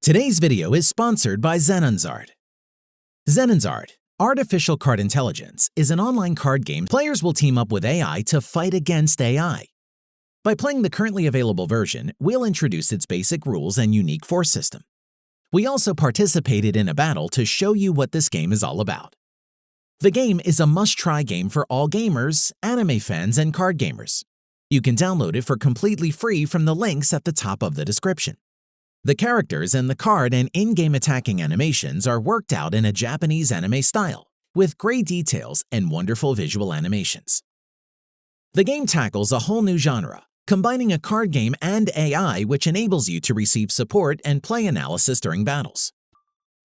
Today's video is sponsored by Zenonzard. Zenonzard, Artificial Card Intelligence, is an online card game. Players will team up with AI to fight against AI. By playing the currently available version, we'll introduce its basic rules and unique force system. We also participated in a battle to show you what this game is all about. The game is a must-try game for all gamers, anime fans, and card gamers. You can download it for completely free from the links at the top of the description. The characters and the card and in-game attacking animations are worked out in a Japanese anime style, with great details and wonderful visual animations. The game tackles a whole new genre, combining a card game and AI, which enables you to receive support and play analysis during battles.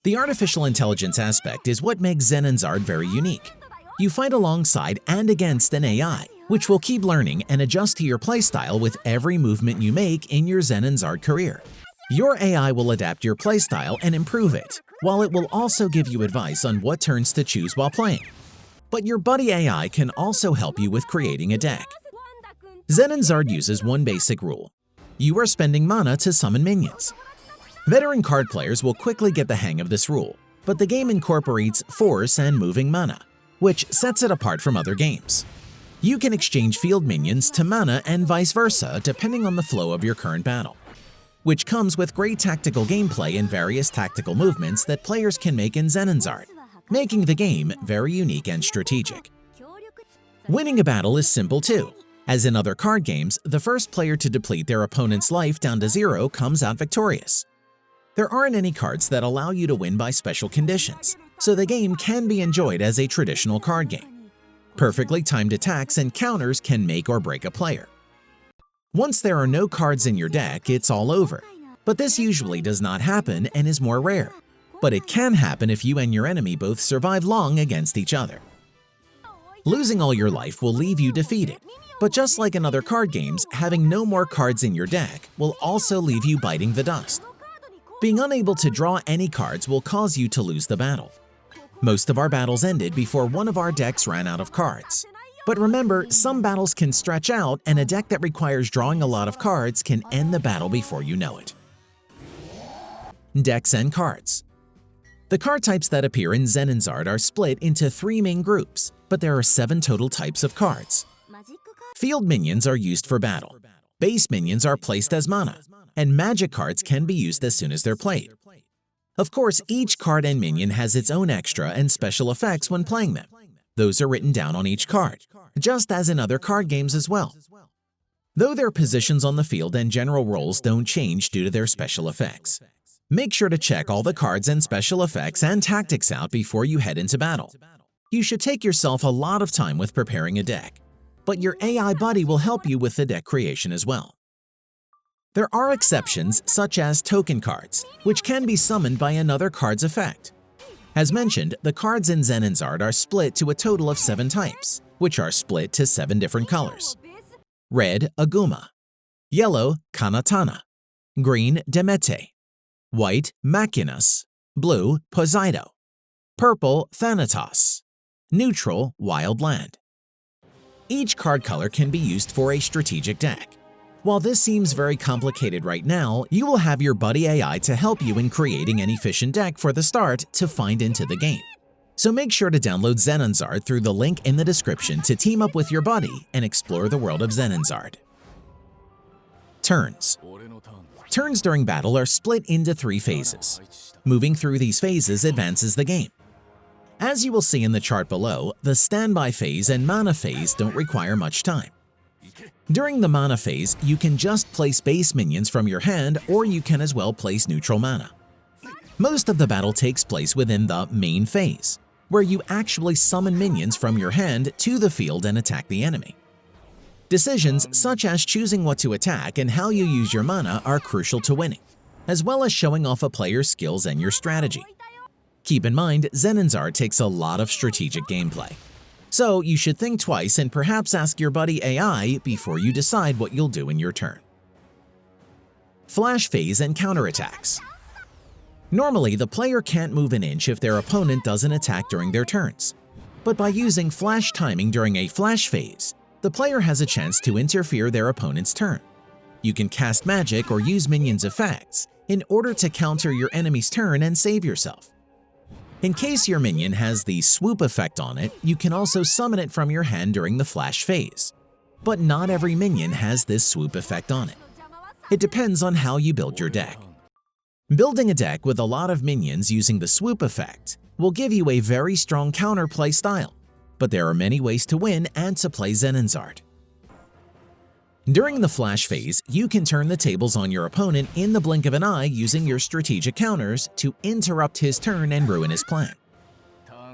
The artificial intelligence aspect is what makes Zenonzard very unique. You fight alongside and against an AI, which will keep learning and adjust to your playstyle with every movement you make in your Zenonzard career. Your AI will adapt your playstyle and improve it, while it will also give you advice on what turns to choose while playing. But your buddy AI can also help you with creating a deck. Zenonzard uses one basic rule. You are spending mana to summon minions. Veteran card players will quickly get the hang of this rule, but the game incorporates force and moving mana, which sets it apart from other games. You can exchange field minions to mana and vice versa depending on the flow of your current battle, which comes with great tactical gameplay and various tactical movements that players can make in Zenonzard, making the game very unique and strategic. Winning a battle is simple too. As in other card games, the first player to deplete their opponent's life down to 0 comes out victorious. There aren't any cards that allow you to win by special conditions, so the game can be enjoyed as a traditional card game. Perfectly timed attacks and counters can make or break a player. Once there are no cards in your deck, it's all over. But this usually does not happen and is more rare. But it can happen if you and your enemy both survive long against each other. Losing all your life will leave you defeated. But just like in other card games, having no more cards in your deck will also leave you biting the dust. Being unable to draw any cards will cause you to lose the battle. Most of our battles ended before one of our decks ran out of cards. But remember, some battles can stretch out, and a deck that requires drawing a lot of cards can end the battle before you know it. Decks and cards. The card types that appear in Zenonzard are split into 3 main groups, but there are 7 total types of cards. Field minions are used for battle. Base minions are placed as mana, and magic cards can be used as soon as they're played. Of course, each card and minion has its own extra and special effects when playing them. Those are written down on each card, just as in other card games as well. Though their positions on the field and general roles don't change due to their special effects. Make sure to check all the cards and special effects and tactics out before you head into battle. You should take yourself a lot of time with preparing a deck, but your AI buddy will help you with the deck creation as well. There are exceptions such as token cards, which can be summoned by another card's effect. As mentioned, the cards in Zenonzard are split to a total of 7 types, which are split to 7 different colors. Red, Aguma. Yellow, Kanatana. Green, Demete. White, Machinus. Blue, Poseido. Purple, Thanatos. Neutral, Wild Land. Each card color can be used for a strategic deck. While this seems very complicated right now, you will have your buddy AI to help you in creating an efficient deck for the start to find into the game. So make sure to download Zenonzard through the link in the description to team up with your buddy and explore the world of Zenonzard. Turns. Turns during battle are split into 3 phases. Moving through these phases advances the game. As you will see in the chart below, the standby phase and mana phase don't require much time. During the mana phase, you can just place base minions from your hand, or you can as well place neutral mana. Most of the battle takes place within the main phase, where you actually summon minions from your hand to the field and attack the enemy. Decisions such as choosing what to attack and how you use your mana are crucial to winning, as well as showing off a player's skills and your strategy. Keep in mind, Zenonzard takes a lot of strategic gameplay. So you should think twice and perhaps ask your buddy AI before you decide what you'll do in your turn. Flash phase and counterattacks. Normally, the player can't move an inch if their opponent doesn't attack during their turns. But by using flash timing during a flash phase, the player has a chance to interfere their opponent's turn. You can cast magic or use minions' effects in order to counter your enemy's turn and save yourself. In case your minion has the swoop effect on it, you can also summon it from your hand during the flash phase. But not every minion has this swoop effect on it. It depends on how you build your deck. Building a deck with a lot of minions using the swoop effect will give you a very strong counterplay style, but there are many ways to win and to play Zenonzard. During the flash phase, you can turn the tables on your opponent in the blink of an eye using your strategic counters to interrupt his turn and ruin his plan.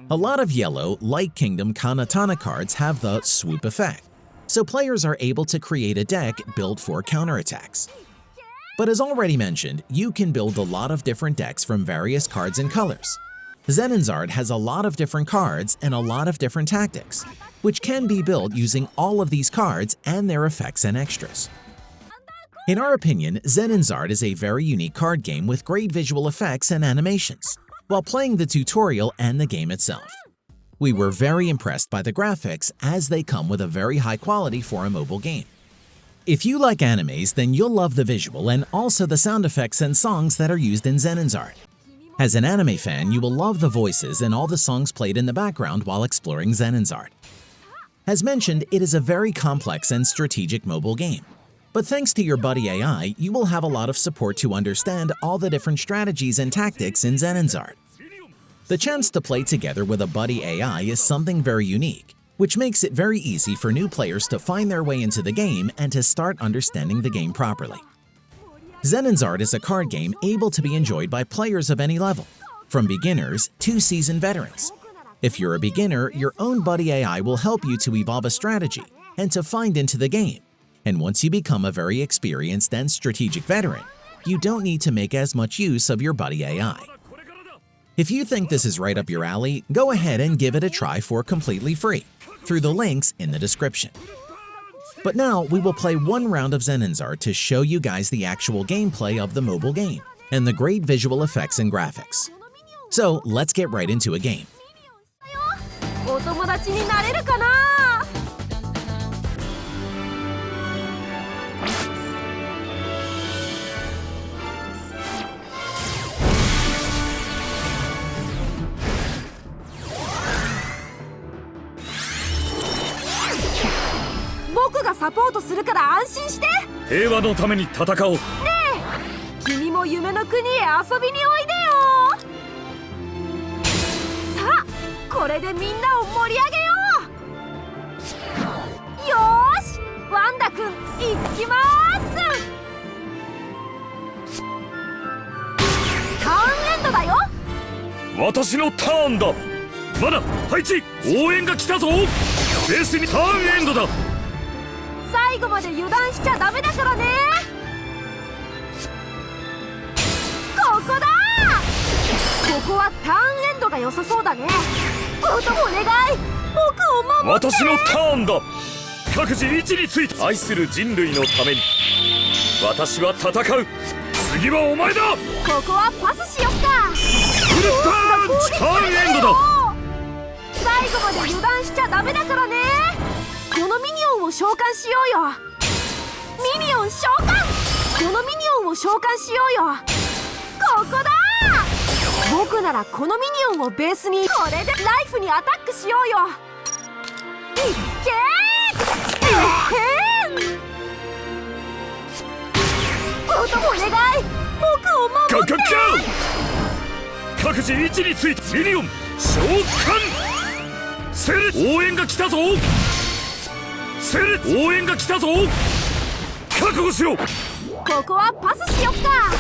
A lot of yellow Light Kingdom Kanatana cards have the swoop effect, so players are able to create a deck built for counterattacks. But as already mentioned, you can build a lot of different decks from various cards and colors. Zenonzard has a lot of different cards and a lot of different tactics, which can be built using all of these cards and their effects and extras. In our opinion, Zenonzard is a very unique card game with great visual effects and animations, while playing the tutorial and the game itself. We were very impressed by the graphics as they come with a very high quality for a mobile game. If you like animes, then you'll love the visual and also the sound effects and songs that are used in Zenonzard. As an anime fan, you will love the voices and all the songs played in the background while exploring Zenonzard. As mentioned, it is a very complex and strategic mobile game. But thanks to your buddy AI, you will have a lot of support to understand all the different strategies and tactics in Zenonzard. The chance to play together with a buddy AI is something very unique, which makes it very easy for new players to find their way into the game and to start understanding the game properly. Zenonzard is a card game able to be enjoyed by players of any level, from beginners to seasoned veterans. If you're a beginner, your own buddy AI will help you to evolve a strategy and to find into the game. And once you become a very experienced and strategic veteran, you don't need to make as much use of your buddy AI. If you think this is right up your alley, go ahead and give it a try for completely free through the links in the description. But now we will play one round of Zenonzard to show you guys the actual gameplay of the mobile game and the great visual effects and graphics. So let's get right into a game. お友達になれるかな。僕がサポートするから安心して。平和のために戦おう。ねえ、君も夢の国へ遊びにおいでよ。さあ、これでみんなを盛り上げよう。よーし、ワンダ君行きまーす。ターンエンドだよ。私のターンだ。マナ配置、応援が来たぞ。ベースにターンエンドだ。最後まで油断しちゃダメだからね。ここだ。ここはターンエンドが良さそうだね。お願い、僕を守って。私のターンだ。各自位置について。愛する人類のために私は戦う。次はお前だ。ここはパスしよっか。フルターンエンドだ。最後まで油断しちゃダメだからね。このミニオンを召喚しようよ。ミニオン召喚。このミニオンを召喚しようよ。ここだ。僕ならこのミニオンをベースにこれでライフにアタックしようよ。いっけー。お願い、僕を守って。各自位置について。ミニオン召喚。セレ応援が来たぞ。セレ応援が来たぞ。覚悟しよう。ここはパスしよっか。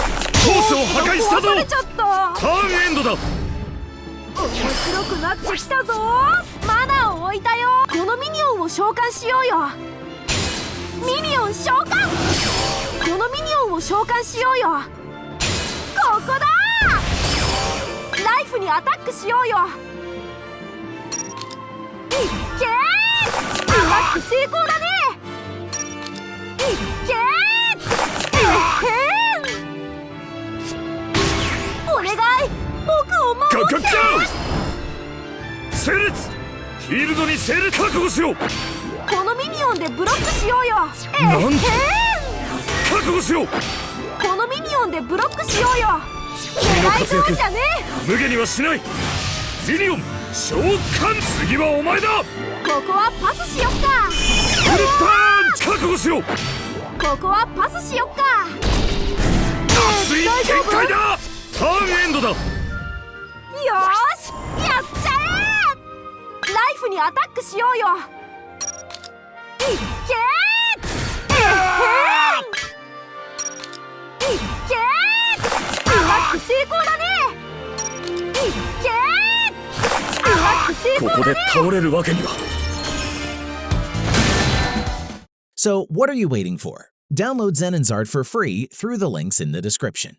コースを破壊したぞ。ターンエンドだ。面白くなってきたぞ。マナーを置いたよ。このミニオンを召喚しようよ。ミニオン召喚。このミニオンを召喚しようよ。ここだ。ライフにアタックしようよ。いっけー。アタック成功だね。いっけー。お願い、僕を守って。整列。フィールドに整列。覚悟しろ。このミニオンでブロックしようよ。なんと。覚覚悟しよう。このミニオンでブロックしようよ。狙い通りだね。無下にはしない。ミニオン召喚。次はお前だ。ここはパスしよっか。フルターン。覚悟しよう。ここはパスしよっか。熱い展開だ。ターンエンドだ。よーし、やっちゃえ。ライフにアタックしようよ。いっけー。いっけー。アタック成功だね。いっけー。アタック成功だね。ここで倒れるわけには。So, what are you waiting for? Download Zenonzard for free through the links in the description.